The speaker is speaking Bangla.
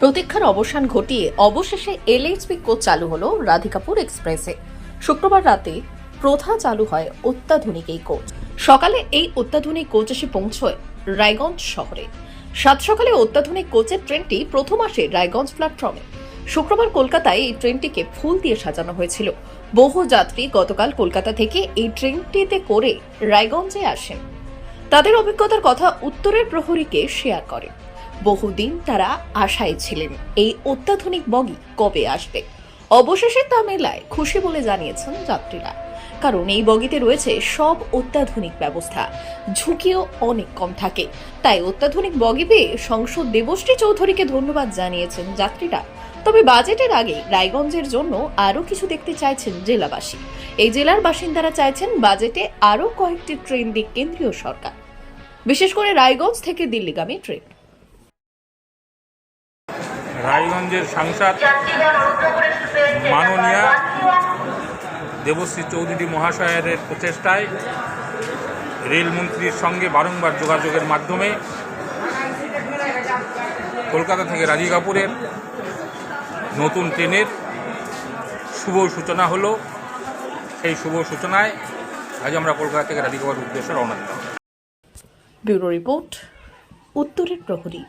প্রতীক্ষার অবসান ঘটিয়ে অবশেষে এলএইচবি কোচ চালু হলো রাধিকাপুর এক্সপ্রেসে। শুক্রবার রাতে প্রথা চালু হয় অত্যাধুনিক এই কোচ। সকালে এই অত্যাধুনিক কোচ এসে পৌঁছয় রায়গঞ্জ শহরে। সাত সকালে অত্যাধুনিক কোচের ট্রেনটি প্রথম আসে রায়গঞ্জ প্ল্যাটফর্মে। শুক্রবার কলকাতায় এই ট্রেনটিকে ফুল দিয়ে সাজানো হয়েছিল। বহু যাত্রী গতকাল কলকাতা থেকে এই ট্রেনটিতে করে রায়গঞ্জে আসেন। তাদের অভিজ্ঞতার কথা উত্তরের প্রহরীকে শেয়ার করেন। বহুদিন তারা আশায় ছিলেন এই অত্যাধুনিক বগি কবে আসবে। অবশেষে তা মেলায় খুশি বলে জানিয়েছেন যাত্রীরা, কারণ এই বগিতে রয়েছে সব অত্যাধুনিক ব্যবস্থা, ঝুঁকিও অনেক কম থাকে। তাই অত্যাধুনিক বগি পেয়ে সংসদ দেবশ্রী চৌধুরীকে ধন্যবাদ জানিয়েছেন যাত্রীরা। তবে বাজেটের আগে রায়গঞ্জের জন্য আরও কিছু দেখতে চাইছেন জেলাবাসী। এই জেলার বাসিন্দারা চাইছেন বাজেটে আরও কয়েকটি ট্রেন দিক কেন্দ্রীয় সরকার, বিশেষ করে রায়গঞ্জ থেকে দিল্লিগামী ট্রেন। রায়গঞ্জের সাংসদ মাননীয়া দেবশ্রী চৌধুরী মহাশয়ের প্রচেষ্টায় রেলমন্ত্রীর সঙ্গে বারংবার যোগাযোগের মাধ্যমে কলকাতা থেকে রাধিকাপুরের নতুন ট্রেনের শুভ সূচনা হলো। সেই শুভ সূচনায় আজ আমরা কলকাতা থেকে রাধিকাপুরের উদ্দেশ্যে রওনা দিলাম। ব্যুরো রিপোর্ট, উত্তরের প্রহরী।